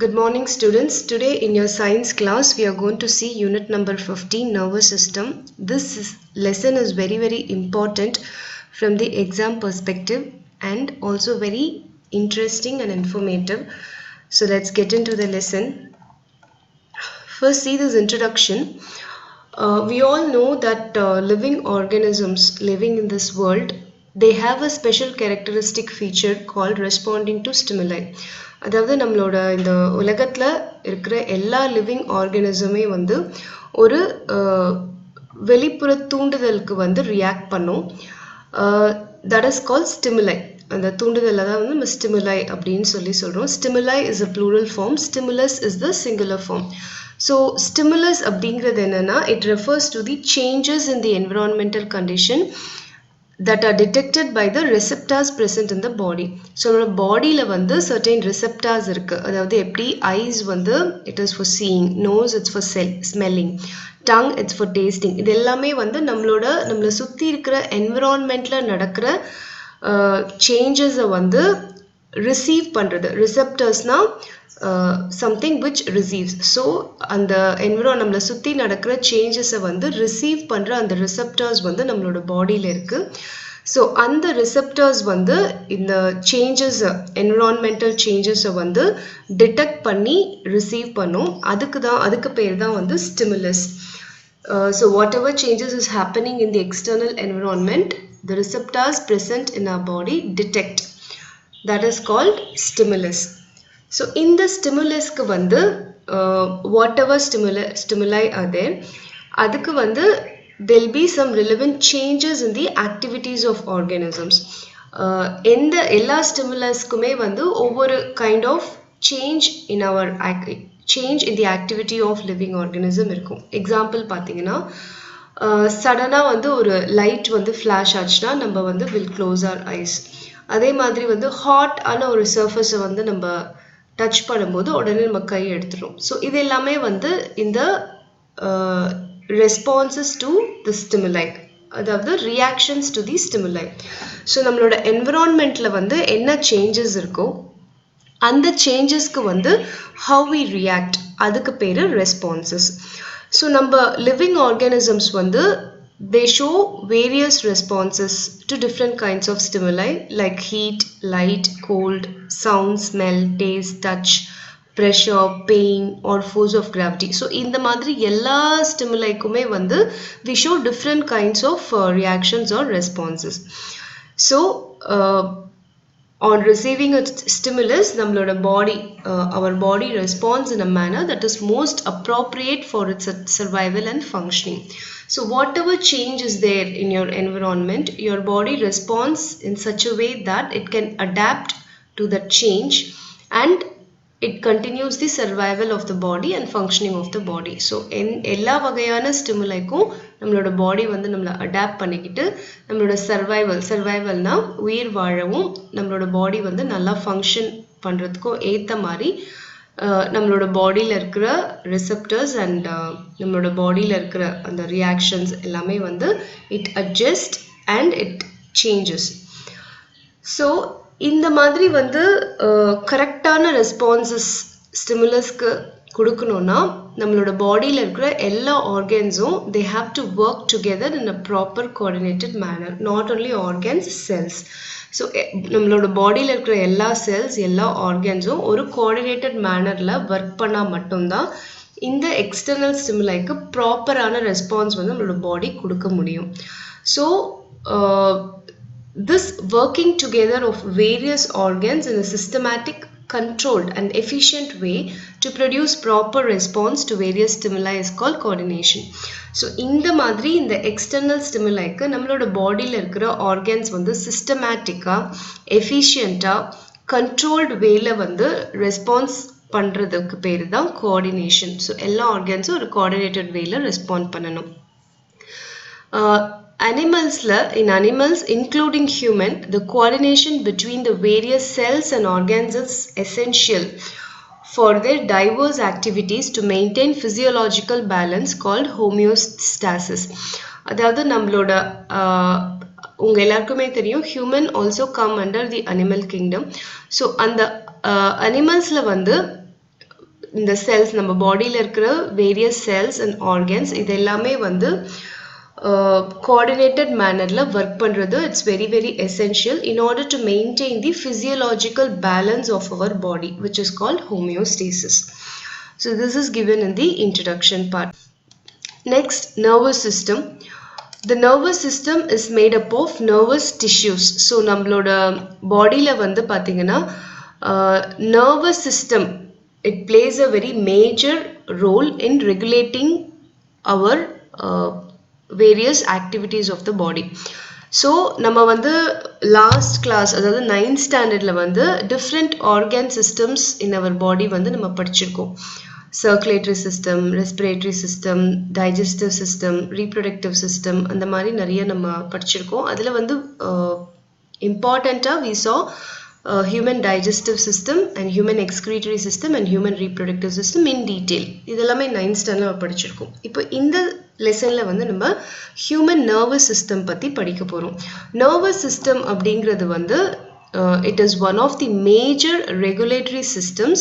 Good morning students. Today in your science class we are going to see unit number 15 nervous system. Lesson is very important from the exam perspective and also very interesting and informative. So let's get into the lesson. First see this introduction. We all know that living organisms living in this world, they have a special characteristic feature called responding to stimuli. அதாவது நம்மளோட இந்த உலகத்தில் இருக்கிற எல்லா living ஆர்கனிசமே வந்து ஒரு வெளிப்புற தூண்டுதலுக்கு வந்து ரியாக்ட் பண்ணும். That is call stimuli. அந்த தூண்டுதலை தான் வந்து நம்ம ஸ்டிமுலை அப்படின்னு சொல்கிறோம். Stimuli is a plural form, stimulus is the singular form. So stimulus அப்படிங்கிறது என்னன்னா, it refers to the changes in the environmental condition that are detected by the receptors present in the body. So நம்ம பாடியில் வந்து certain receptors இருக்கு. அதாவது எப்படி eyes வந்து it is for seeing, nose it's for smelling, tongue it's for tasting. இது எல்லாமே வந்து நம்மளை சுற்றி இருக்கிற environmentல நடக்கிற changes-ஐ வந்து ரிசீவ் பண்ணுறது. ரிசெப்டர்ஸ்னா something which receives. ஸோ அந்த நம்மளை சுற்றி நடக்கிற சேஞ்சஸை வந்து ரிசீவ் பண்ணுற அந்த ரிசெப்டர்ஸ் வந்து நம்மளோட பாடியில் இருக்குது. ஸோ அந்த ரிசெப்டர்ஸ் வந்து இந்த சேஞ்சஸை, என்விரான்மெண்டல் சேஞ்சஸை வந்து டிடெக்ட் பண்ணி ரிசீவ் பண்ணும். அதுக்கு பேர் தான் வந்து stimulus. So whatever changes is happening in the external environment, the receptors present in our body detect. That is called stimulus. So in the stimulus ku vandu whatever stimuli are there, adukku vandu there will be some relevant changes in the activities of organisms. Endha ella stimulus kume vandu over kind of change in the activity of living organism irukum. Example pathina suddenly vandu oru light vandu flash aachna நம்ம வந்து will close our eyes. அதே மாதிரி வந்து hot ஆன ஒரு சர்ஃபேஸை வந்து நம்ம touch பண்ணும்போது உடனே நம்ம கை எடுத்துரும். ஸோ இது எல்லாமே வந்து இந்த ரெஸ்பான்சஸ் டு தி ஸ்டிமுலை, அதாவது ரியாக்ஷன்ஸ் டு தி ஸ்டிமுலை. ஸோ நம்மளோட என்விரான்மெண்ட்டில் வந்து என்ன சேஞ்சஸ் இருக்கோ அந்த சேஞ்சஸ்க்கு வந்து ஹவ் வி ரியாக்ட், அதுக்கு பேர் ரெஸ்பான்சஸ். ஸோ நம்ம லிவிங் ஆர்கானிசம்ஸ் வந்து they show various responses to different kinds of stimuli like heat, light, cold, sound, smell, taste, touch, pressure, pain or force of gravity. So இந்த மாதிரி எல்லா stimuli-க்குமே வந்து we show different kinds of reactions or responses. So on receiving a stimulus, நம்மளோட body, our body responds in a manner that is most appropriate for its survival and functioning. So whatever change is there in your environment, your body responds in such a way that it can adapt to that change and it continues the survival of the body and functioning of the body. So எல்லா வகையான ஸ்டிமுலைக்கும் நம்மளோட body வந்து நம்மளை adapt பண்ணிக்கிட்டு நம்மளோட சர்வைவல்னா உயிர் வாழவும் நம்மளோட பாடி வந்து நல்லா ஃபங்க்ஷன் பண்ணுறதுக்கும் ஏற்ற மாதிரி நம்மளோட பாடியில் இருக்கிற ரிசெப்டர்ஸ் அண்ட் நம்மளோட பாடியில் இருக்கிற அந்த ரியாக்ஷன்ஸ் எல்லாமே வந்து it adjust and it changes. So இந்த மாதிரி வந்து கரெக்டான ரெஸ்பான்சஸ் ஸ்டிமுலஸ்க்கு கொடுக்கணுன்னா நம்மளோட பாடியில் இருக்கிற எல்லா ஆர்கன்ஸும் they have to work together in a proper coordinated manner. Not only organs, cells. So நம்மளோட பாடியில் இருக்கிற எல்லா செல்ஸ், எல்லா ஆர்கன்ஸும் ஒரு கோஆர்டினேட்டட் மேனரில் ஒர்க் பண்ணால் மட்டும்தான் இந்த எக்ஸ்டர்னல் ஸ்டிமுலைக்கு ப்ராப்பரான ரெஸ்பான்ஸ் வந்து நம்மளோட பாடி கொடுக்க முடியும். So this working together of various organs in a systematic, controlled and efficient way to produce proper response to various stimuli is called coordination. So இந்த மாதிரி இந்த external stimuli-க்கு நம்மளோட பாடியில் இருக்கிற ஆர்கன்ஸ் வந்து சிஸ்டமேட்டிக்காக, எஃபிஷியண்ட்டாக, கண்ட்ரோல்டு வேல வந்து ரெஸ்பான்ஸ் பண்ணுறதுக்கு பேர் தான் கோஆர்டினேஷன். ஸோ எல்லா ஆர்கன்ஸும் ஒரு கோஆர்டினேட்டட் வேல ரெஸ்பாண்ட் பண்ணணும். In animals including human, the coordination between the various cells and organs is essential for their diverse activities to maintain physiological balance called homeostasis. அதாவது நம்மளோட உங்க எல்லாருக்குமே தெரியும் human also come under the animal kingdom. So அந்த animalsல வந்து இந்த cells நம்ம பாடியில் இருக்கிற various cells and organs இது எல்லாமே வந்து coordinated mannerல work பண்றது it's very very essential in order to maintain the physiological balance of our body which is called homeostasis. So this is given in the introduction part. Next, nervous system. The nervous system is made up of nervous tissues. So நம்மளோட பாடியில வந்து பாத்தீங்கன்னா nervous system it plays a very major role in regulating our various activities of the body. So நம்ம வந்து last class அதாவது 9th standardல வந்து different organ systems in our body வந்து நம்ம படிச்சிருக்கோம். Circulatory system, respiratory system, digestive system, reproductive system அந்த மாதிரி நிறைய நம்ம படிச்சிருக்கோம். அதுல வந்து importantா we saw human digestive system and human excretory system and human reproductive system in detail. இதெல்லாமே 9th standardல படிச்சிருக்கோம். இப்போ இந்த லெசன்ல வந்து நம்ம human nervous system பத்தி படிக்க போறோம். Nervous system அப்படிங்கிறது வந்து it is one of the major regulatory systems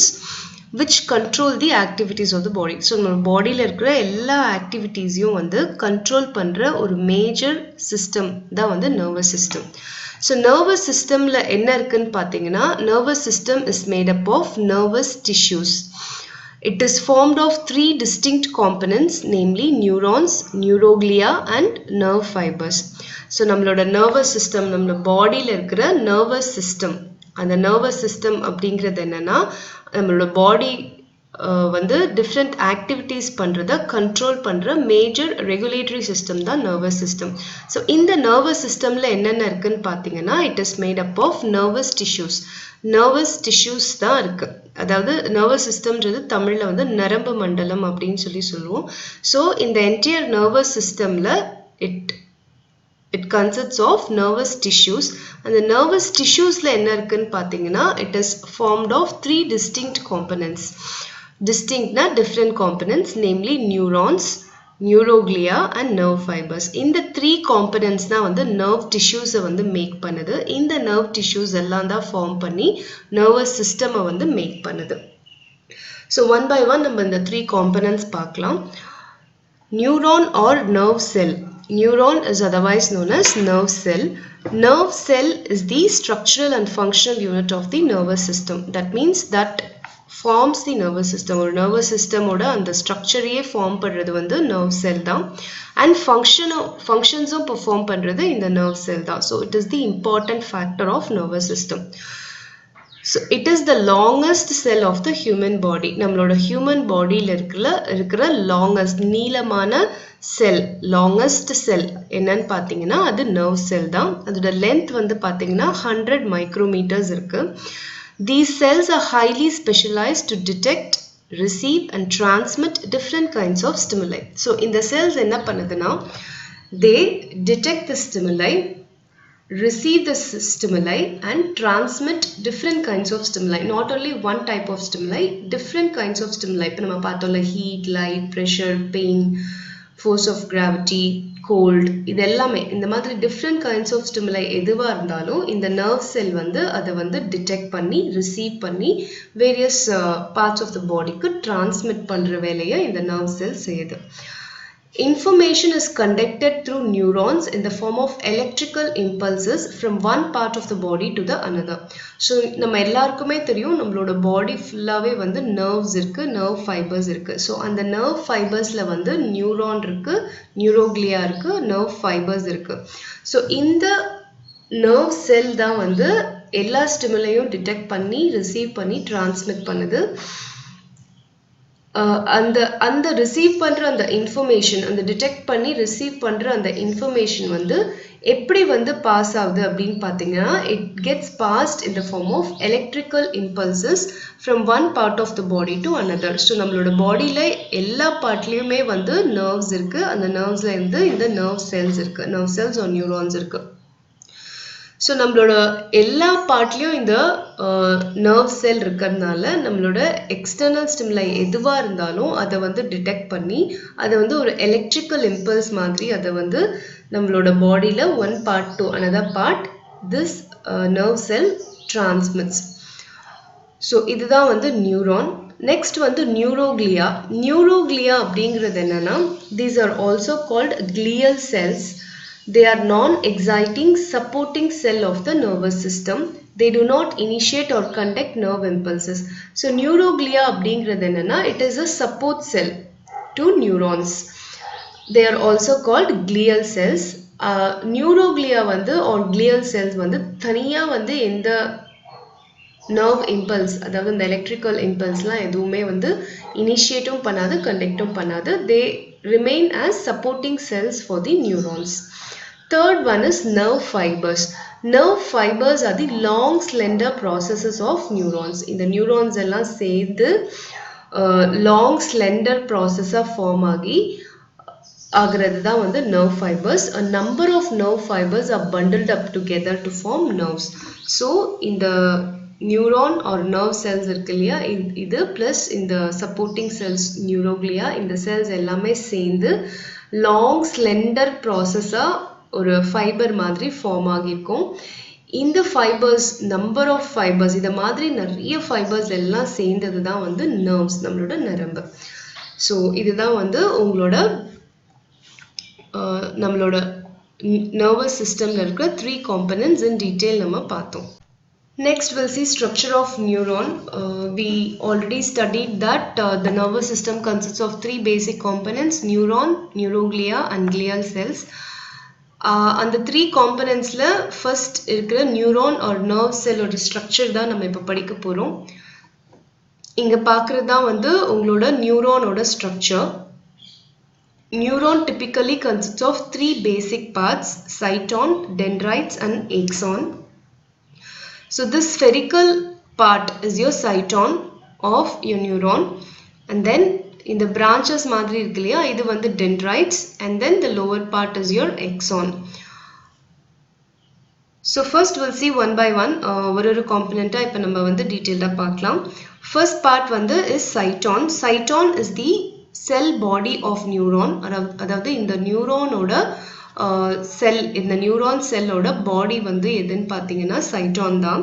which control the activities of the body. So நம்ம பாடியில இருக்கிற எல்லா ஆக்டிவிட்டீஸையும் வந்து கண்ட்ரோல் பண்ற ஒரு மேஜர் சிஸ்டம் தான் வந்து nervous system. So nervous systemல என்ன இருக்குன்னு பாத்தீங்கன்னா nervous system is made up of nervous tissues. It is formed of 3 distinct components, namely neurons, neuroglia and nerve fibers. So நம்மளோட nervous system நம்மளோட பாடியில இருக்கிற nervous system அந்த nervous system அப்படிங்கிறது என்னன்னா நம்மளோட பாடி வந்து டிஃப்ரெண்ட் ஆக்டிவிட்டீஸ் பண்றத கண்ட்ரோல் பண்ற மேஜர் ரெகுலேட்டரி சிஸ்டம் தான் நர்வஸ் சிஸ்டம். ஸோ இந்த நர்வஸ் சிஸ்டம்ல என்னென்ன இருக்குன்னு பார்த்தீங்கன்னா it is made up of nervous tissues. Nervous tissues தான் இருக்கு. அதாவது நர்வஸ் சிஸ்டம்ன்றது தமிழ்ல வந்து நரம்பு மண்டலம் அப்படின்னு சொல்லுவோம். ஸோ இந்த என்டையர் நர்வஸ் சிஸ்டம்ல it consists of nervous tissues and the nervous tissues la enna irukku pathina it is formed of 3 distinct components. Distinct na different components, namely neurons, neuroglia and nerve fibers. In the 3 components na vandu nerve tissues vandu make பண்ணுது. இந்த nerve tissues எல்லாம் தான் form பண்ணி nervous system vandu make பண்ணுது. So one by one நம்ம இந்த 3 components பார்க்கலாம். Neuron or nerve cell. Neuron is otherwise known as nerve cell. Nerve cell is the structural and functional unit of the nervous system. That means that forms the nervous system. Or nervous system oda and the structure form பண்றது வந்து nerve cell தான். And functions perform பண்றது in the nerve cell தான். So it is the important factor of nervous system. So it is the longest cell of the human body. நம்மளோட human bodyல இருக்கிற longest நீளமான cell, longest cell என்னன்னு பாத்தீங்கன்னா அது nerve cell தான். அதோட length வந்து பாத்தீங்கன்னா 100 micrometers இருக்கு. These cells are highly specialized to detect, receive and transmit different kinds of stimuli. So இந்த cells என்ன பண்ணுதுன்னா they detect the stimuli, receive the stimuli and transmit different kinds of stimuli. Not only one type of stimuli, different kinds of stimuli. இப்போ நம்ம பார்த்தோம்ல heat, light, pressure, pain, force of gravity, cold, இது எல்லாமே இந்த மாதிரி different kinds of stimuli எதுவா இருந்தாலும் இந்த nerve cell வந்து அதை வந்து detect பண்ணி receive பண்ணி various parts of the bodyக்கு transmit பண்ற வேலையை இந்த nerve cell செய்யுது. Information is conducted through neurons in the form of electrical impulses from one part of the body to the another. So நம்ம எல்லாருக்குமே தெரியும் நம்மளோட பாடி ஃபுல்லாவே வந்து nerves இருக்கு, nerve fibers இருக்கு. So அந்த nerve fibersல வந்து neuron இருக்கு, neuroglia இருக்கு, nerve fibers இருக்கு. So இந்த nerve cell தான் வந்து எல்லா ஸ்டிமுலையும் டிடெக்ட் பண்ணி ரிசீவ் பண்ணி டிரான்ஸ்மிட் பண்ணுது. அந்த ரிசீவ் பண்ற அந்த இன்ஃபர்மேஷன், அந்த டிடெக்ட் பண்ணி ரிசீவ் பண்ற அந்த இன்ஃபர்மேஷன் வந்து எப்படி வந்து பாஸ் ஆகுது அப்படின்னு பார்த்தீங்கன்னா it gets passed in the form of electrical impulses from one part of the body to another. So நம்மளோட பாடியில எல்லா பார்ட்லயுமே வந்து நர்வ்ஸ் இருக்கு. அந்த நர்வ்ஸ்ல இருந்து இந்த நர்வ் செல்ஸ் இருக்கு, நர்வ் செல்ஸ் ஆர் நியூரான்ஸ் இருக்கு. ஸோ நம்மளோட எல்லா பார்ட்லேயும் இந்த நர்வ் செல் இருக்கிறதுனால நம்மளோட எக்ஸ்டர்னல் ஸ்டிமுலை எதுவாக இருந்தாலும் அதை வந்து டிடெக்ட் பண்ணி அதை வந்து ஒரு எலக்ட்ரிக்கல் இம்பல்ஸ் மாதிரி அதை வந்து நம்மளோட பாடியில் one part to another part this nerve sell transmits. So இதுதான் வந்து நியூரான். Next வந்து neuroglia. Neuroglia அப்படிங்கிறது என்னன்னா, these are also called glial cells. They are non-exciting supporting cell of the nervous system. They do not initiate or conduct nerve impulses. So neuroglia அப்படிங்கிறது என்னன்னா, it is a support cell to neurons. They are also called glial cells. Neuroglia வந்து or glial cells வந்து தனியா வந்து எந்த nerve impulse, அதாவது இந்த electrical impulseலாம் எதுவுமே வந்து initiateம் பண்ணாது, conductம் பண்ணாது. They remain as supporting cells for the neurons. Third one is nerve fibers. Nerve fibers are the long slender processes of neurons. இந்த neurons எல்லாம் சேர்ந்து long slender process form ஆகிறது தான் வந்து nerve fibers. A number of nerve fibers are bundled up together to form nerves. So இந்த neuron or nerve cells இருக்கு இல்லையா, இது plus இந்த supporting cells neuroglia, இந்த cells எல்லாமே சேர்ந்து long slender process-ஆ ஒரு fiber மாதிரி form ஆகிருக்கும். இந்த fibers, number of fibers, இத மாதிரி நிறைய fibers எல்லாம் சேர்ந்தது தான் வந்து nerves, நம்மளோட நரம்பு. So இதுதான் வந்து உங்களோட நம்மளோட nervous systemல இருக்கிற 3 components in detail நம்ம பார்த்தோம். Next we'll see structure of neuron. We already studied that the nervous system consists of 3 basic components: neuron, neuroglia and glial cells. அந்த 3 componentsல first இருக்கிற neuron or nerve cell ஓட structure தான் நம்ம இப்ப படிக்க போறோம். இங்க பார்க்கிறது தான் வந்து உங்களோட neuron ஓட structure. Neuron typically consists of 3 basic parts: cyton, dendrites and axon. So this spherical part is your cyton of your neuron, and then in the branches மாதிரி இருக்கு இல்லையா, இது வந்து dendrites, and then the lower part is your axon. So first we'll see one by one ஒரு component இப்ப நம்ம வந்து detailed பார்க்கலாம். First part வந்து is cyton. Cyton is the cell body of neuron. அதாவது இந்த நியூரானோட cell, இந்த neuron cell ஓட body வந்து எதுன்னு பார்த்தீங்கன்னா cyton தான்.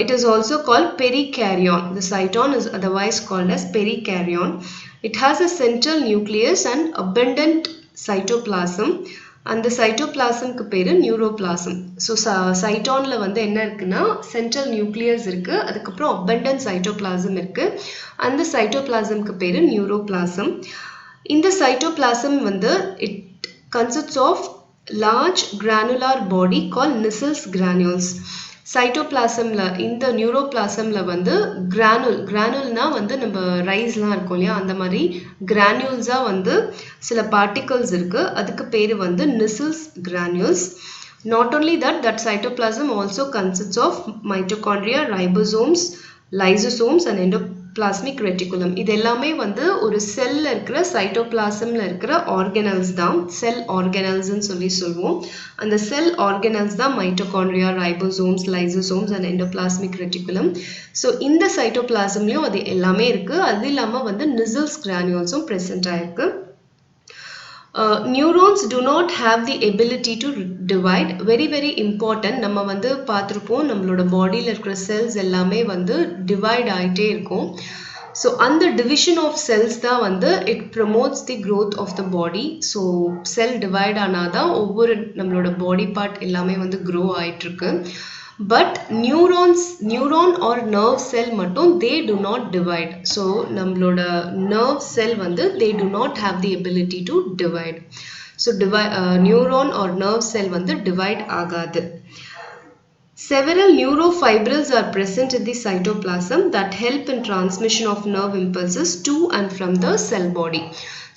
It is also called perikaryon. The cyton is otherwise called as perikaryon. It has a central nucleus and abundant cytoplasm. அந்த cytoplasmக்கு பேரு neuroplasm. So cytonல வந்து என்ன இருக்குன்னா central nucleus இருக்கு, அதுக்கப்புறம் abundant cytoplasm இருக்கு. அந்த cytoplasmக்கு பேரு neuroplasm. இந்த cytoplasm வந்து it consists of large granular body called Nissls granules. Cytoplasmல இந்த neuroplasmல வந்து granulனா வந்து நம்ம ரைஸ்லாம் இருக்கும் இல்லையா, அந்த மாதிரி granules-ஆ வந்து சில particles இருக்கு, அதுக்கு பேரு வந்து Nissls granules. Not only that, cytoplasm also consists of mitochondria, ribosomes, lysosomes and endoplasmic reticulum. இது எல்லாமே வந்து ஒரு செல்ல இருக்கிற சைட்டோபிளாசம்ல இருக்கிற ஆர்கனல்ஸ் தான், செல் ஆர்கனல்ஸ்னு சொல்லுவோம். அந்த செல் ஆர்கனல்ஸ் தான் mitochondria, ribosomes, lysosomes and endoplasmic reticulum. So இந்த சைட்டோபிளாசம்லயும் அது எல்லாமே இருக்கு. அது இல்லாம வந்து Nissls granules-உம் present ஆயிருக்கு. Neurons do not have the ability to divide. Very important. நம்ம வந்து பார்த்திருப்போம், நம்மளோட பாடியில இருக்கிற செல்ஸ் எல்லாமே வந்து டிவைட் ஆயிட்டே இருக்கும். So அந்த division of cells தான் வந்து it promotes the growth of the body. So cell divide ஆனாதான் ஒவ்வொரு நம்மளோட body part எல்லாமே வந்து grow ஆயிட்டு இருக்கு. But neuron or nerve cell மட்டும் they do not divide. So நம்மளோட nerve cell வந்து they do not have the ability to divide. So neuron or nerve cell வந்து divide ஆகாது. Several neurofibrils are present in the cytoplasm that help in transmission of nerve impulses to and from the cell body.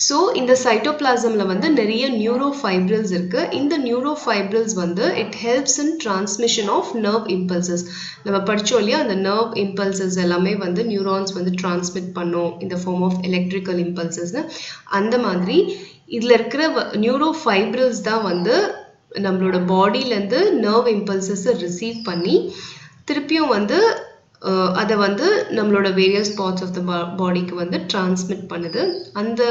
So இந்த cytoplasmல வந்து நிறைய neurofibrils இருக்கு. இந்த neurofibrils வந்து it helps in transmission of nerve impulses. நம்ம படிச்சோம் இல்லையா, அந்த nerve impulses எல்லாமே வந்து neurons வந்து transmit பண்ணும் in the form of electrical impulses. அந்த மாதிரி இதுல இருக்கிற neurofibrils தான் வந்து நம்மளோட பாடியில இருந்து nerve impulses ரிசீவ் பண்ணி திருப்பியும் வந்து அதை வந்து நம்மளோட various parts of the bodyக்கு வந்து transmit பண்ணுது. அந்த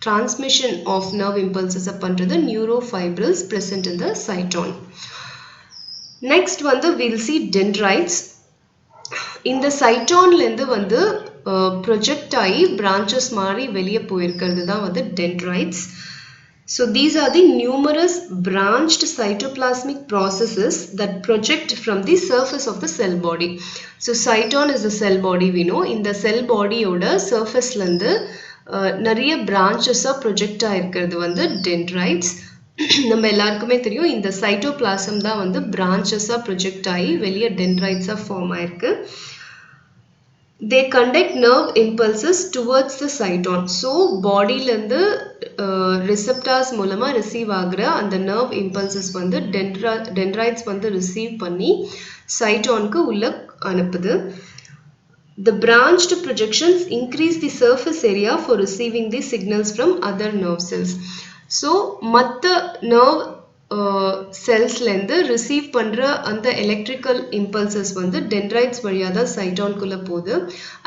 transmission of nerve impulses பண்றது neurofibrils present in the cyton. Next வந்து we'll see dendrites. இந்த cytonல இருந்து வந்து ப்ரொஜெக்ட் ஆகி பிரான்ச்சஸ் மாதிரி வெளியே போயிருக்கிறது தான் வந்து dendrites. So these are the numerous branched cytoplasmic processes that project from the surface of the cell body. So cyton is the cell body we know. In the cell body oda surface la irundhu நிறைய branches project ஆயிருக்கிறது வந்து dendrites. நம்ம எல்லாருக்குமே தெரியும் இந்த cytoplasm தான் வந்து branches project ஆகி வெளியே dendrites form ஆயிருக்கு. They conduct nerve impulses towards the cyton. So body la irundhu receptors மூலமா receive ஆகுற அந்த nerve impulses வந்து dendrites வந்து receive பண்ணி cyton க்கு உள்ள அனுப்புது. The branched projections increase the surface area for receiving the signals from other nerve cells. So மத்த nerve செல்ஸ்ல இருந்து ரிசீவ் பண்ற அந்த எலக்ட்ரிக்கல் இம்பல்சஸ் வந்து டென்ட்ரைட்ஸ் வழியா தான் சைட்டான்குள்ள போகுது.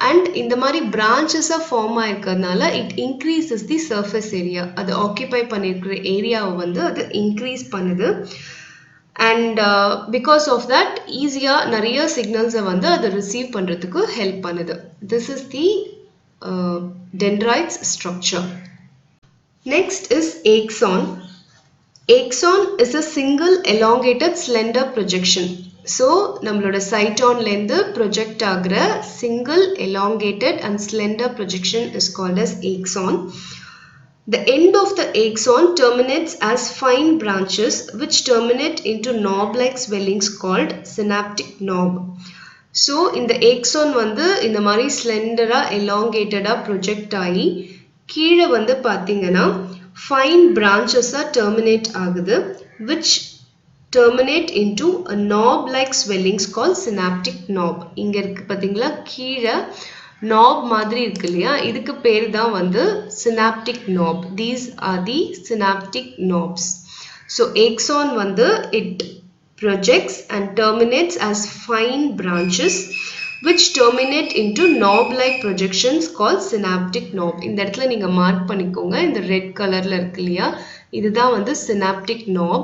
அண்ட் இந்த மாதிரி பிரான்ச்சஸா ஃபார்ம் ஆயிருக்கிறதுனால it increases the surface area. அது ஆக்கியபை பண்ணியிருக்கிற ஏரியாவை வந்து அது இன்க்ரீஸ் பண்ணுது. அண்ட் பிகாஸ் ஆஃப் தட் ஈஸியாக நிறைய சிக்னல்ஸை வந்து அதை ரிசீவ் பண்ணுறதுக்கு ஹெல்ப் பண்ணுது. This is the dendrites structure. Next is axon. Axon is a single elongated slender projection. So நம்மளோட cytonல இருந்து project ஆகுற single elongated and slender projection is called as axon. The end of the axon terminates as fine branches which terminate into knob-like swellings called synaptic knob. So இந்த axon வந்து இந்த மாதிரி slender-ஆ elongated-ஆ project ஆகி கீழே வந்து பார்த்தீங்கன்னா fine branches terminate ஆகுது which terminate into a knob like swellings called synaptic knob. இங்க இருக்கு பாத்தீங்களா கீழே knob மாதிரி இருக்கு இல்லையா, இதுக்கு பேர் தான் வந்து synaptic knob. These are the synaptic knobs. So axon வந்து it projects and terminates as fine branches which terminate into knob-like projections called synaptic knob. இந்த இடத்துல நீங்க மார்க் பண்ணிக்கோங்க, இந்த ரெட் கலர்ல இருக்கு இல்லையா, இதுதான் வந்து synaptic knob.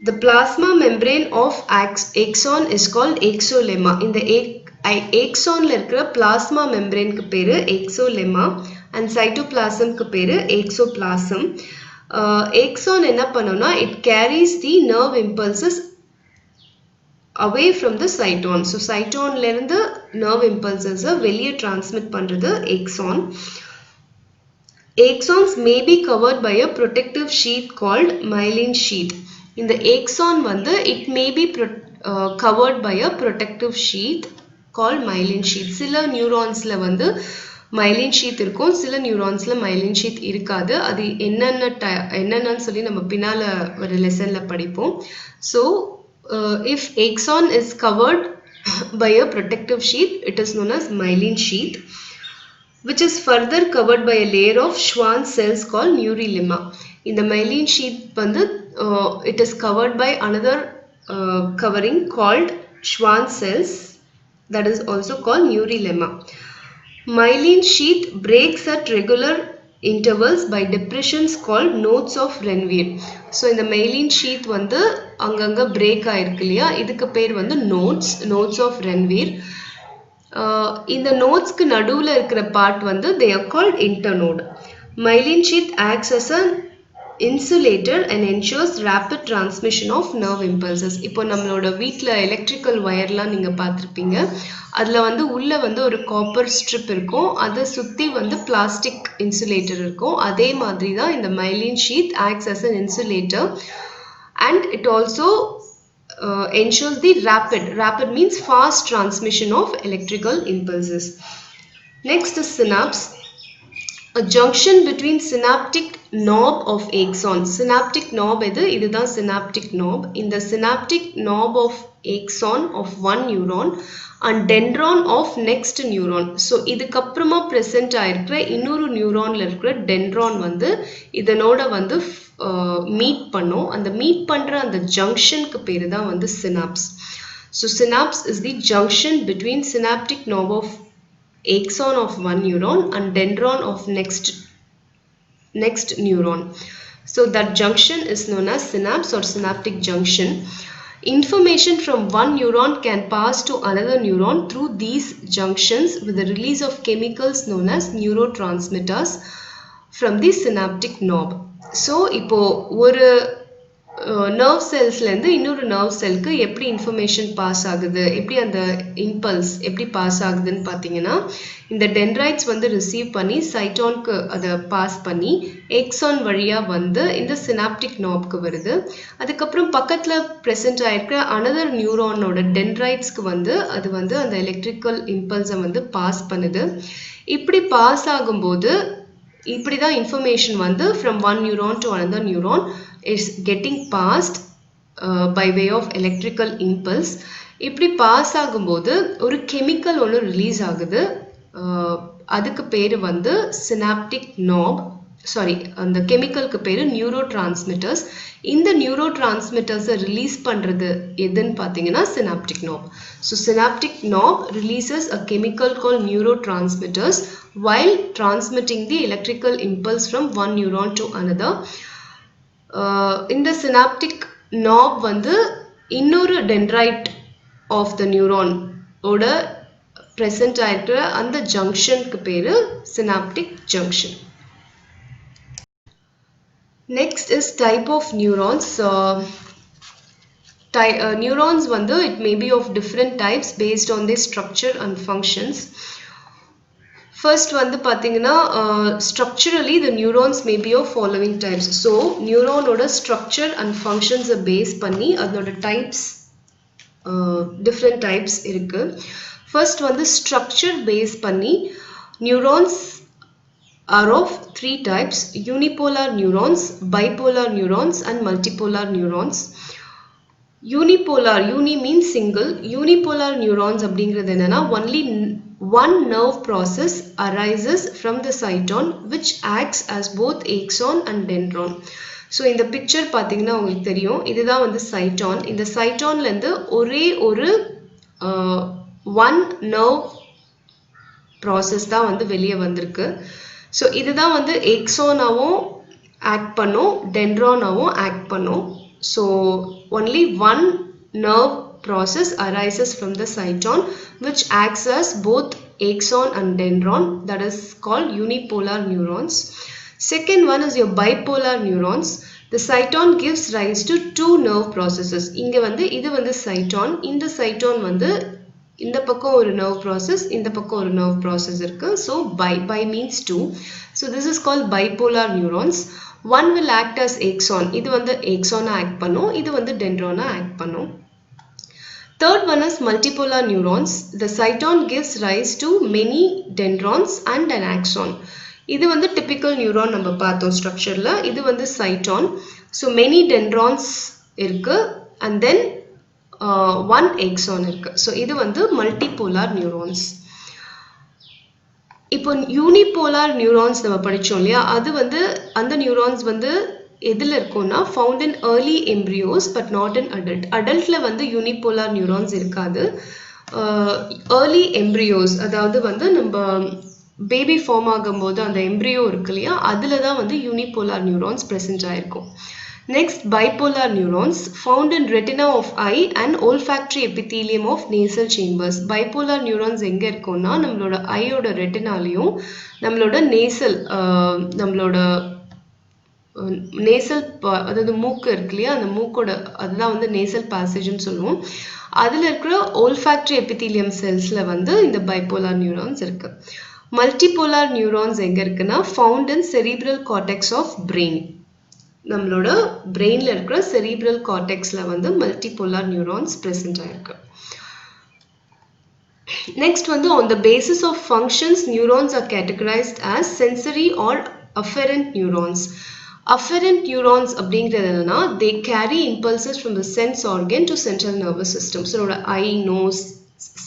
The plasma membrane of axon is called axolemma. இந்த axonல இருக்கிற plasma membraneக்கு பேரு axolemma and cytoplasmக்கு பேரு axoplasm. Axon என்ன பண்ணும்னா it carries the nerve impulses away from the cyton. So cyton ல இருந்து nerve impulses வெளியே transmit பண்றது axon. Axons may be covered by a protective sheath called myelin sheath. இந்த axon வந்து it may be covered by a protective sheath called myelin sheath. சில நியூரான்ஸ்ல வந்து myelin sheath இருக்கும், சில நியூரான்ஸ்ல myelin sheath இருக்காது. அது என்னென்னு சொல்லி நம்ம பின்னால ஒரு லெசன்ல படிப்போம். So if axon is covered by a protective sheath, it is known as myelin sheath, which is further covered by a layer of Schwann cells called neurilemma. In the myelin sheath வந்து it is covered by another covering called Schwann cells, that is also called neurilemma. Myelin sheath breaks at regular intervals by depressions called nodes of Renvier. So இந்த myelin sheath வந்து அங்கங்க break ஆயிருக்கு இல்லையா, இதுக்கு பேர் வந்து nodes of Renvier. இந்த நோட்ஸ்க்கு நடுவுல இருக்கிற பார்ட் வந்து they are called internode. Myelin sheath acts as an insulator and ensures rapid transmission of nerve impulses. இப்போ நம்மளோட வீட்ல எலக்ட்ரிக்கல் வயர்லாம் நீங்க பார்த்திருப்பீங்க, அதுல வந்து உள்ள வந்து ஒரு காப்பர் ஸ்ட்ரிப் இருக்கும், அதை சுத்தி வந்து பிளாஸ்டிக் இன்சுலேட்டர் இருக்கும். அதே மாதிரி தான் இந்த myelin sheath acts as an insulator and it also ensures the rapid means fast transmission of electrical impulses. Next is synapse. A junction between synaptic knob of axon. Synaptic knob இதுதான் synaptic knob. இந்த synaptic knob of axon of one neuron and dendron of next neuron. So இதுக்கப்புறமா present ஆயிருக்கிற இன்னொரு நியூரான்ல இருக்கிற dendron வந்து இதனோட வந்து meet பண்ணும். அந்த மீட் பண்ற அந்த ஜங்ஷனுக்கு பேரு தான் வந்து synapse. So synapse is the junction between synaptic knob of axon of one neuron and dendron of next neuron. So that junction is known as synapse or synaptic junction. Information from one neuron can pass to another neuron through these junctions with the release of chemicals known as neurotransmitters from the synaptic knob. So இப்போ ஒரு nerve cellsல இருந்து இன்னொரு nerve cellக்கு எப்படி information pass ஆகுது, எப்படி அந்த impulse எப்படி pass ஆகுதுன்னு பார்த்தீங்கன்னா, இந்த dendrites வந்து receive பண்ணி cytonக்கு அதை pass பண்ணி axon வழியா வந்து இந்த synaptic knobக்கு வருது. அதுக்கப்புறம் பக்கத்துல present ஆயிருக்கிற another neuronோட dendritesக்கு வந்து அது வந்து அந்த electrical impulse வந்து pass பண்ணுது. இப்படி pass ஆகும்போது இப்படிதான் information வந்து from one neuron to another neuron is getting passed by way of electrical impulse. இப்படி pass ஆகும்போது ஒரு chemical ஒன்று release ஆகுது. அதுக்கு பேரு வந்து synaptic knob. சாரி, அந்த கெமிக்கலுக்கு பேரு neurotransmitters. இந்த neurotransmitters ரிலீஸ் பண்றது எதுன்னு பார்த்தீங்கன்னா synaptic knob. So synaptic knob releases a chemical called neurotransmitters while transmitting the electrical impulse from one neuron to another. இந்த synaptic knob வந்து இன்னொரு dendrite of the neuron ஓட present ஆயிருக்கிற அந்த ஜங்ஷனுக்கு பேரு synaptic junction. Next is type of neurons. Neurons வந்து it may be of different types based on their structure and functions. First வந்து பார்த்தீங்கன்னா structurally the neurons may be of following types. So neuron ஓட structure and functions base பண்ணி அதோட types different types இருக்கு. First வந்து structure base பண்ணி neurons are of three types: unipolar neurons, bipolar neurons and multipolar neurons. Unipolar, uni means single. Unipolar neurons அப்படிங்கிறது என்னன்னா only one nerve process arises from the cyton which acts as both axon and dendron. So இந்த picture பார்த்தீங்கன்னா உங்களுக்கு தெரியும், இதுதான் வந்து cyton. இந்த cytonல இருந்து ஒரே ஒரு one nerve process தான் வந்து வெளியே வந்திருக்கு. So இதுதான் வந்து axon-ஆவும் act பண்ணும், dendron-ஆவும் act பண்ணும். So only one nerve process arises from the cyton which acts as both axon and dendron, that is called unipolar neurons. Second one is your bipolar neurons. The cyton gives rise to two nerve processes. இங்க வந்து இது வந்து cyton, இந்த cyton வந்து இந்த பக்கம் ஒரு nerve process, இந்த பக்கம் ஒரு nerve process இருக்கு. So bi means two. So this is called bipolar neurons. One will act as axon. இது வந்து axon-ஆ act பண்ணும், இது வந்து dendron-ஆ act பண்ணும். Third one is multipolar neurons. The cyton gives rise to many dendrons and an axon. இது வந்து typical neuron நம்ம பார்த்தோம் structureல. இது வந்து cyton. So many dendrons இருக்கு and then one axon இருக்கு. So இது வந்து multipolar neurons. இப்போ unipolar neurons நம்ம படிச்சோம் இல்லையா, அது வந்து அந்த neurons வந்து எதில் இருக்கும்னா found in early embryos but not in adult. Adultல வந்து unipolar neurons இருக்காது. Early embryos, அதாவது வந்து நம்ம பேபி ஃபார்ம் ஆகும்போது அந்த எம்ப்ரியோ இருக்கு இல்லையா, அதில் தான் வந்து unipolar neurons present ஆயிருக்கும். Next, bipolar neurons found in retina of eye and olfactory epithelium of nasal chambers. Bipolar neurons எங்க இருக்கும்னா நம்மளோட ஐயோட ரெட்டினாலையும் நம்மளோட நேசல் நம்மளோட நேசல் அதாவது மூக்கு இருக்கு இல்லையா, அந்த மூக்கோட அதுதான் வந்து நேசல் பேசேஜ்னு சொல்லுவோம். அதில் இருக்கிற olfactory epithelium செல்ஸில் வந்து இந்த bipolar neurons இருக்கு. Multipolar neurons எங்க இருக்குன்னா found in cerebral cortex of brain. நம்மளோட பிரெயின்ல இருக்கிற cerebral cortexல வந்து multipolar neurons present ஆயிருக்கு. Next வந்து on the basis of functions, neurons are categorized as sensory or afferent neurons. Afferent neurons அப்படிங்கிறது என்னன்னா they carry impulses from the sense organ to central nervous system. So eye, nose,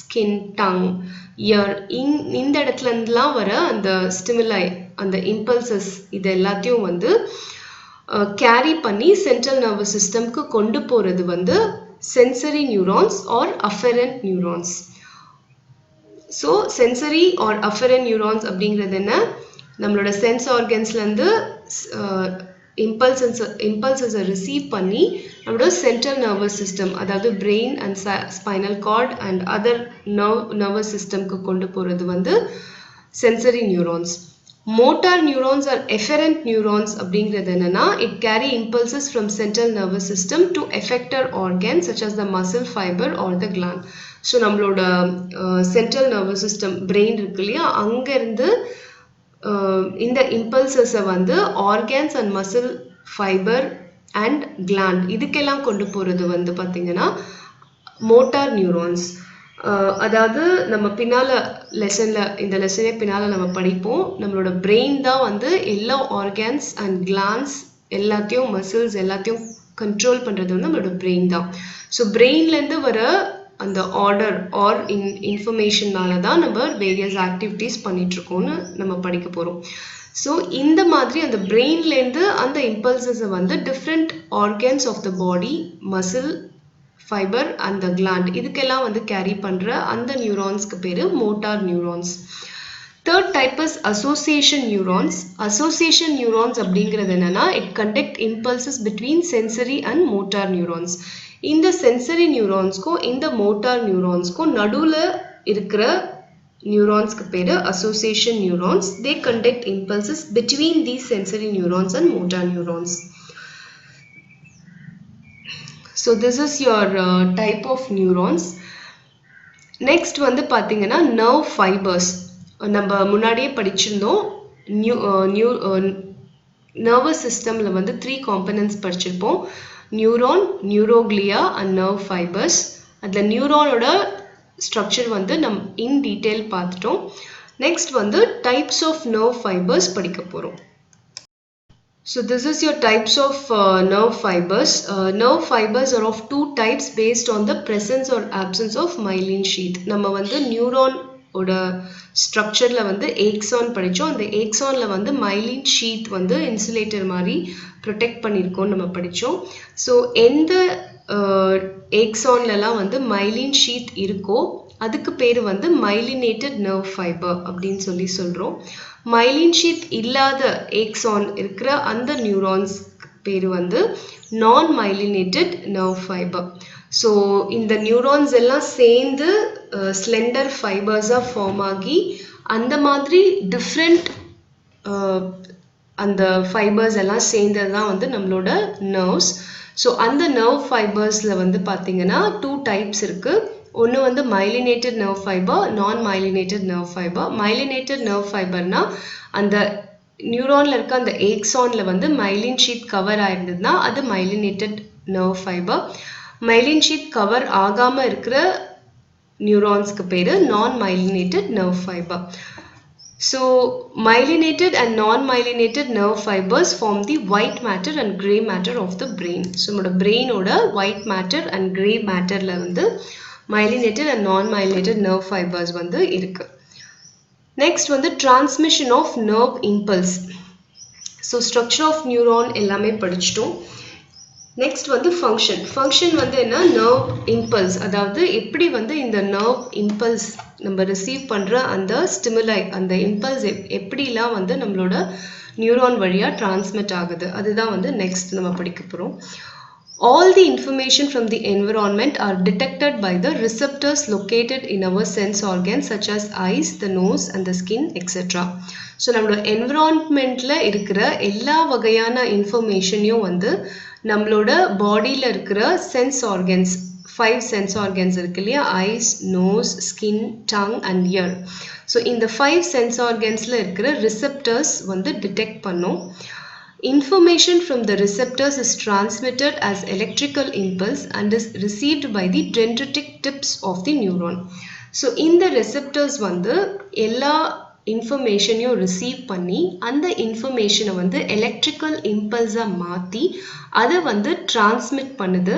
skin, tongue, ear, இந்த இடத்துல இருந்துலாம் வர அந்த stimuli, அந்த impulses இது எல்லாத்தையும் வந்து கேரி பண்ணி சென்ட்ரல் நர்வஸ் சிஸ்டம்க்கு கொண்டு போகிறது வந்து sensory neurons are afferent neurons. So sensory or afferent neurons அப்படிங்கிறது என்ன, நம்மளோட சென்ஸ் ஆர்கன்ஸ்லேருந்து impulses receive பண்ணி நம்மளோட central nervous system அதாவது brain and spinal cord and other nervous system க்கு கொண்டு போறது வந்து sensory neurons. Motor neurons are efferent neurons அப்படிங்கிறது என்னன்னா it carry impulses from central nervous system to effector organs such as the muscle fiber or the gland. So நம்மளோட central nervous system brain இருக்கு இல்லையா அங்க இருந்து இந்த impulses வந்து organs and muscle fiber and gland இதுக்கெல்லாம் கொண்டு போறது வந்து பாத்தீங்கன்னா motor neurons. அதாவது நம்ம பின்னால லெசன்ல இந்த லெசனே பின்னால நம்ம படிப்போம் நம்மளோட பிரெயின் தான் வந்து எல்லா ஆர்கன்ஸ் அண்ட் கிளாண்ட்ஸ் எல்லாத்தையும் மசில்ஸ் எல்லாத்தையும் கண்ட்ரோல் பண்றது வந்து நம்மளோட பிரெயின் தான். ஸோ பிரெயின்ல இருந்து வர அந்த ஆர்டர் ஆர் இன்ஃபர்மேஷனால தான் நம்ம வேரியஸ் ஆக்டிவிட்டீஸ் பண்ணிட்டு இருக்கோம்னு நம்ம படிக்க போறோம். ஸோ இந்த மாதிரி அந்த பிரெயின்லேருந்து அந்த இம்பல்சஸை வந்து different organs of the body muscle fibre and the gland இதுக்கெல்லாம் வந்து கேரி பண்ற அந்த நியூரான்ஸ்க்கு பேரு motor neurons. Third type is association neurons. Association neurons அப்படிங்கிறது என்னன்னா it conduct impulses between sensory and motor neurons. இந்த சென்சரி நியூரான்ஸ்க்கும் இந்த மோட்டார் நியூரான்ஸ்க்கும் நடுவுல இருக்கிற நியூரான்ஸ்க்கு பேரு association neurons. They conduct impulses between these sensory neurons and motor neurons. So this is your type of neurons. Next வந்து பாத்தீங்கன்னா nerve fibers. நம்ம முன்னாடியே படிச்சிருந்தோம் nervous systemல வந்து 3 components படிச்சிருப்போம். neuron, neuroglia and nerve fibers. அதுல neuronோட structure வந்து நம்ம in detail பார்த்துட்டோம். Next வந்து types of nerve fibers படிக்க போறோம். So this is your types of nerve fibers. Nerve fibers are of two types based on the presence or absence of myelin sheath. நம்ம வந்து neuron ஓட ஸ்ட்ரக்சர்ல வந்து axon படிச்சோம். அந்த axonல வந்து myelin sheath வந்து இன்சுலேட்டர் மாதிரி ப்ரொடெக்ட் பண்ணிருக்கோம் நம்ம படிச்சோம். ஸோ எந்த axonலலாம் வந்து myelin sheath இருக்கோ அதுக்கு பேரு வந்து myelinated nerve fiber அப்படின்னு சொல்லி சொல்றோம். myelin sheath இல்லாத axon இருக்கிற அந்த நியூரான்ஸ் பேரு வந்து நான் myelinated nerve fiber. ஸோ இந்த நியூரான்ஸ் எல்லாம் சேர்ந்து ஸ்லெண்டர் ஃபைபர்ஸா ஃபார்ம் ஆகி அந்த மாதிரி டிஃப்ரெண்ட் அந்த ஃபைபர்ஸ் எல்லாம் சேர்ந்தது தான் வந்து நம்மளோட நர்வ்ஸ். ஸோ அந்த நர்வ் ஃபைபர்ஸ்ல வந்து பார்த்தீங்கன்னா 2 டைப்ஸ் இருக்கு. ஒன்று வந்து myelinated nerve fiber, non myelinated nerve fiber. myelinated nerve fiberனா அந்த நியூரான்ல இருக்க அந்த axonல வந்து myelin sheath கவர் ஆயிருந்ததுன்னா அது myelinated nerve fiber. myelin sheath cover ஆகாம இருக்கிற நியூரான்ஸ்க்கு பேரு non myelinated nerve fiber. So myelinated and non myelinated nerve fibers form the white matter and gray matter of the brain. So நம்மளோட பிரெயினோட white matter and gray matterல வந்து myelinated and non myelinated nerve fibers வந்து இருக்கு. Next வந்து transmission of nerve impulse. So structure of neuron எல்லாமே படிச்சிட்டோம். Next வந்து function. Function வந்து என்ன nerve impulse, அதாவது எப்படி வந்து இந்த nerve impulse நம்ம receive பண்ற அந்த stimuli அந்த impulse எப்படிலாம் வந்து நம்மளோட நியூரான் வழியா transmit ஆகுது அதுதான் வந்து next நம்ம படிக்க போறோம். All the information from the environment are detected by the receptors located in our sense organs such as eyes, the nose and the skin, etc. So நம்மளோட environmentல இருக்கிற எல்லா வகையான இன்ஃபர்மேஷனையும் வந்து நம்மளோட பாடியில இருக்கிற சென்ஸ் ஆர்கன்ஸ் 5 சென்ஸ் ஆர்கன்ஸ் இருக்கு இல்லையா eyes, nose, skin, tongue and ear. So இந்த 5 சென்ஸ் ஆர்கன்ஸ்ல இருக்கிற ரிசெப்டர்ஸ் வந்து டிடெக்ட் பண்ணும். Information from the receptors is transmitted as electrical impulse and is received by the dendritic tips of the neuron. So இந்த receptors வந்து எல்லா இன்ஃபர்மேஷனையும் receive பண்ணி அந்த இன்ஃபர்மேஷனை வந்து எலக்ட்ரிக்கல் இம்பல்ஸாக மாற்றி அதை வந்து டிரான்ஸ்மிட் பண்ணுது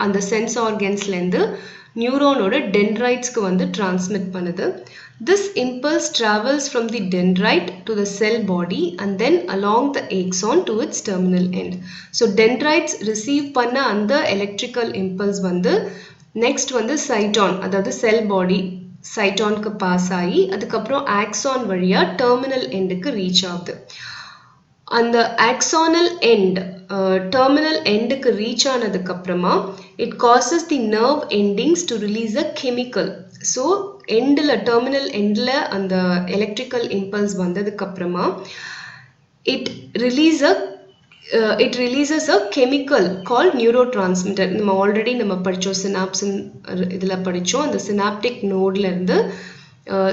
அந்த சென்ஸ் ஆர்கன்ஸ்லேருந்து நியூரானோட டென்ட்ரைட்ஸ்க்கு வந்து டிரான்ஸ்மிட் பண்ணுது. This impulse travels from the dendrite to the cell body and then along the axon to its terminal end. So dendrites receive பண்ண அந்த electrical impulse வந்து next வந்து cyton அதாவது cell body சைட்டானுக்கு பாஸ் ஆகி அதுக்கப்புறம் axon வழியா terminal எண்டுக்கு reach ஆகுது. அந்த ஆக்சானல் எண்ட் டெர்மினல் எண்டுக்கு ரீச் ஆனதுக்கு அப்புறமா it causes the nerve endings to release a chemical. So எண்டில் டெர்மினல் எண்டில் அந்த எலக்ட்ரிக்கல் இம்பல்ஸ் வந்ததுக்கு அப்புறமா it releases a chemical called neurotransmitter. நம்ம ஆல்ரெடி நம்ம படித்தோம் சினாப்ஸின் இதில் படித்தோம். அந்த சினாப்டிக் நோட்லேருந்து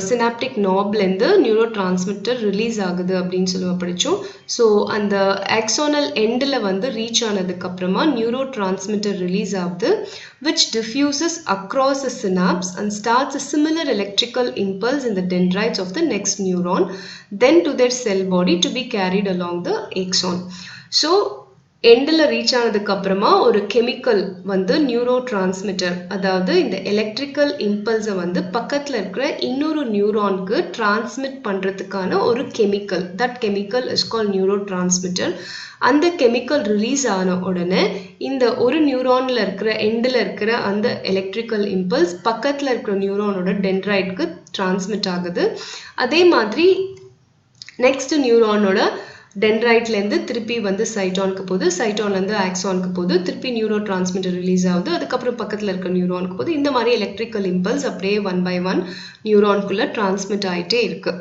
சினாப்டிக் நாப்லேருந்து நியூரோ டிரான்ஸ்மிட்டர் ரிலீஸ் ஆகுது அப்படின்னு சொல்லி படித்தோம். ஸோ அந்த ஆக்சானல் எண்டில் வந்து ரீச் ஆனதுக்கப்புறமா நியூரோ டிரான்ஸ்மிட்டர் ரிலீஸ் ஆகுது, which diffuses across the synapse and starts a similar electrical impulse in the dendrites of the next neuron, then to their cell body to be carried along the axon. So எண்டில் reach ஆனதுக்கு அப்புறமா ஒரு chemical வந்து neuro transmitter, அதாவது இந்த electrical இம்பல்ஸை வந்து பக்கத்தில் இருக்கிற இன்னொரு நியூரானுக்கு டிரான்ஸ்மிட் பண்ணுறதுக்கான ஒரு chemical, that chemical is call neuro transmitter. அந்த கெமிக்கல் ரிலீஸ் ஆன உடனே இந்த ஒரு நியூரானில் இருக்கிற எண்டில் இருக்கிற அந்த எலக்ட்ரிக்கல் இம்பல்ஸ் பக்கத்தில் இருக்கிற நியூரானோட டென்ட்ரைட்க்கு டிரான்ஸ்மிட் ஆகுது. அதே மாதிரி நெக்ஸ்ட் நியூரானோட டென்ட்ரைட்லேருந்து திருப்பி வந்து சைட்டானுக்கு போகுது, சைட்டான்லேருந்து ஆக்சானுக்கு போகுது, திருப்பி நியூரோ டிரான்ஸ்மிட்டர் ரிலீஸ் ஆகுது, அதுக்கப்புறம் பக்கத்தில் இருக்க நியூரானுக்கு போகுது. இந்த மாதிரி எலக்ட்ரிக்கல் இம்பல்ஸ் அப்படியே 1 by 1 நியூரானுக்குள்ளே டிரான்ஸ்மிட் ஆகிட்டே இருக்கு.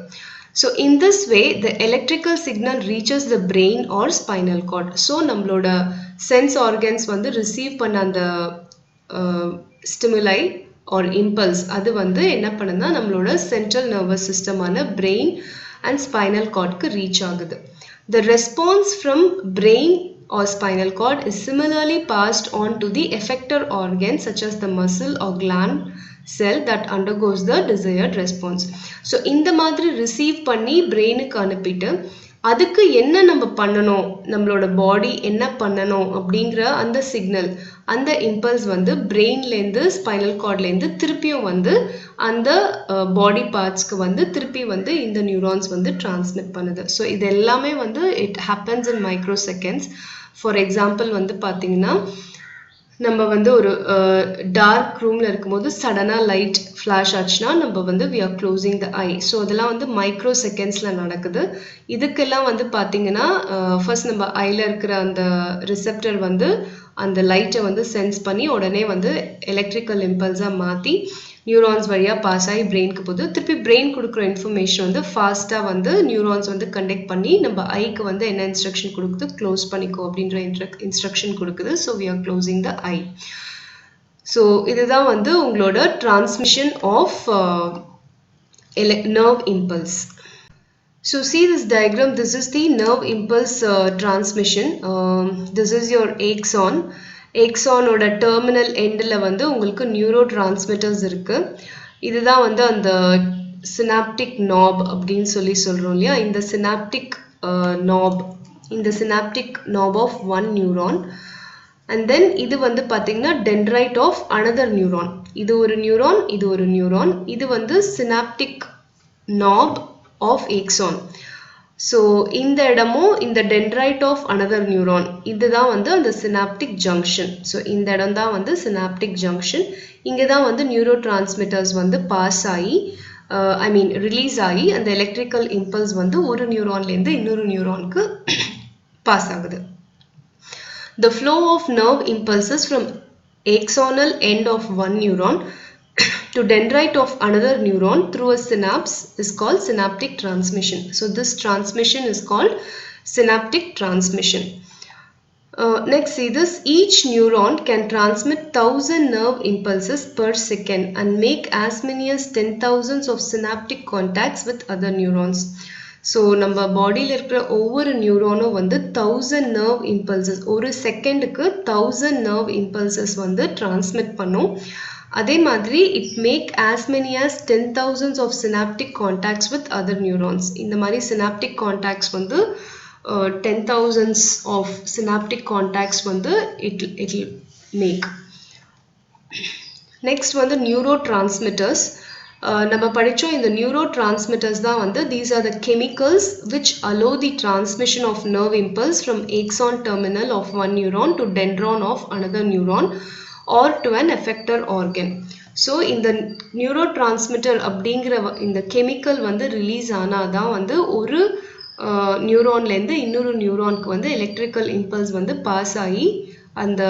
So in this way the electrical signal reaches the brain or spinal cord. So நம்மளோட சென்ஸ் ஆர்கன்ஸ் வந்து ரிசீவ் பண்ண அந்த ஸ்டிமுலை ஆர் இம்பல்ஸ் அது வந்து என்ன பண்ணுதுன்னா நம்மளோட சென்ட்ரல் நர்வஸ் சிஸ்டமான பிரெயின் அண்ட் ஸ்பைனல் கார்டுக்கு ரீச் ஆகுது. The response from brain or spinal cord is similarly passed on to the effector organ such as the muscle or gland cell that undergoes the desired response. So இந்த மாதிரி receive பண்ணி பிரெயினுக்கு அனுப்பிட்டு அதுக்கு என்ன நம்ம பண்ணணும், நம்மளோட பாடி என்ன பண்ணணும் அப்படிங்கிற அந்த சிக்னல், அந்த இம்பல்ஸ் வந்து பிரெயின்லேருந்து ஸ்பைனல் கார்ட்லேருந்து திருப்பியும் வந்து அந்த பாடி பார்ட்ஸ்க்கு வந்து திருப்பி வந்து இந்த நியூரான்ஸ் வந்து டிரான்ஸ்மிட் பண்ணுது. ஸோ இது எல்லாமே வந்து it happens in micro seconds. For example வந்து பார்த்தீங்கன்னா நம்ம வந்து ஒரு டார்க் ரூமில் இருக்கும்போது சடனாக லைட் ஃப்ளாஷ் ஆச்சுன்னா நம்ம வந்து we are closing the eye. So அதெல்லாம் வந்து மைக்ரோ செகண்ட்ஸில் நடக்குது. இதுக்கெல்லாம் வந்து பார்த்தீங்கன்னா ஃபர்ஸ்ட் நம்ம ஐயில் இருக்கிற அந்த ரிசெப்டர் வந்து அந்த லைட்டை வந்து சென்ஸ் பண்ணி உடனே வந்து எலக்ட்ரிக்கல் இம்பல்ஸாக மாற்றி நியூரான்ஸ் வழியாக பாஸ் ஆகி பிரெயினுக்கு போகுது. திருப்பி பிரெயின் கொடுக்குற இன்ஃபர்மேஷன் வந்து ஃபாஸ்ட்டாக வந்து நியூரான்ஸ் வந்து கண்டெக்ட் பண்ணி நம்ம ஐக்கு வந்து என்ன இன்ஸ்ட்ரக்ஷன் கொடுக்குது, க்ளோஸ் பண்ணிக்கோ அப்படின்ற இன்ஸ்ட்ரக்ஷன் கொடுக்குது. So we are closing the eye. So இதுதான் வந்து உங்களோட transmission of nerve impulse. So see this diagram, this is the nerve impulse transmission. This is your axon. Axonோட டெர்மினல் எண்டில் வந்து உங்களுக்கு நியூரோ டிரான்ஸ்மிட்டர்ஸ் இருக்குது. இதுதான் வந்து அந்த சினாப்டிக் நாப் அப்படின்னு சொல்கிறோம் இல்லையா, இந்த சினாப்டிக் நாப், இந்த synaptic knob of one neuron. And then இது வந்து பார்த்தீங்கன்னா டென்ட்ரைட் ஆஃப் அனதர் நியூரான். இது ஒரு நியூரான், இது ஒரு நியூரான், இது வந்து synaptic knob of axon. So இந்த இடமும் இந்த டென்ட்ரைட் ஆஃப் அனதர் நியூரான், இதுதான் வந்து அந்த சினாப்டிக் ஜங்ஷன். ஸோ இந்த இடம் தான் வந்து சினாப்டிக் ஜங்ஷன். இங்கே தான் வந்து நியூரோ டிரான்ஸ்மிட்டர்ஸ் வந்து பாஸ் ஆகி ரிலீஸ் ஆகி அந்த எலக்ட்ரிக்கல் இம்பல்ஸ் வந்து ஒரு நியூரான்லேருந்து இன்னொரு நியூரானுக்கு பாஸ் ஆகுது. The flow of nerve impulses from axonal end of one neuron to dendrite of another neuron through a synapse is called synaptic transmission. So this transmission is called synaptic transmission. Next, see this. Each neuron can transmit 1000 nerve impulses per second and make as many as 10,000s of synaptic contacts with other neurons. So நம்ம பாடியில் இருக்கிற ஒவ்வொரு நியூரானும் வந்து 1000 nerve impulses, ஒரு செகண்டுக்கு 1000 nerve impulses வந்து transmit பண்ணும். அதே மாதிரி it make as many as 10,000s of synaptic contacts with other neurons. இந்த மாதிரி சினாப்டிக் கான்டாக்ட்ஸ் வந்து 10,000s ஆஃப் சினாப்டிக் கான்டாக்ட்ஸ் வந்து இட் மேக். நெக்ஸ்ட் வந்து நியூரோ டிரான்ஸ்மிட்டர்ஸ். நம்ம படித்தோம் இந்த நியூரோ டிரான்ஸ்மிட்டர்ஸ் தான் வந்து these are the chemicals which allow the transmission of nerve impulse from axon terminal of one neuron to dendron of another neuron or to an effector organ. So இந்த neuro transmitter அப்படிங்கிற இந்த chemical வந்து release ஆனால் தான் வந்து ஒரு நியூரான்லேருந்து இன்னொரு நியூரானுக்கு வந்து எலக்ட்ரிக்கல் இம்பல்ஸ் வந்து பாஸ் ஆகி அந்த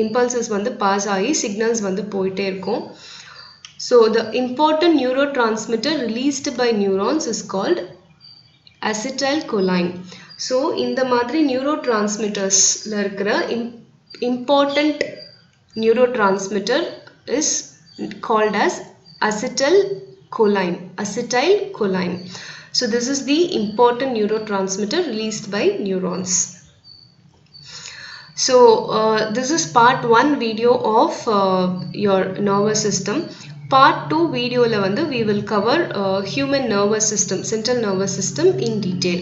இம்பல்சஸ் வந்து பாஸ் ஆகி சிக்னல்ஸ் வந்து போயிட்டே இருக்கும். So the important neurotransmitter released by neurons is called acetylcholine. So இந்த மாதிரி நியூரோட்ரான்ஸ்மிட்டர்ஸில் இருக்கிற important neurotransmitter is called as acetylcholine. Acetylcholine. So this is the important neurotransmitter released by neurons. So this is part 1 video of your nervous system. Part 2 video la vandu we will cover human nervous system, central nervous system in detail.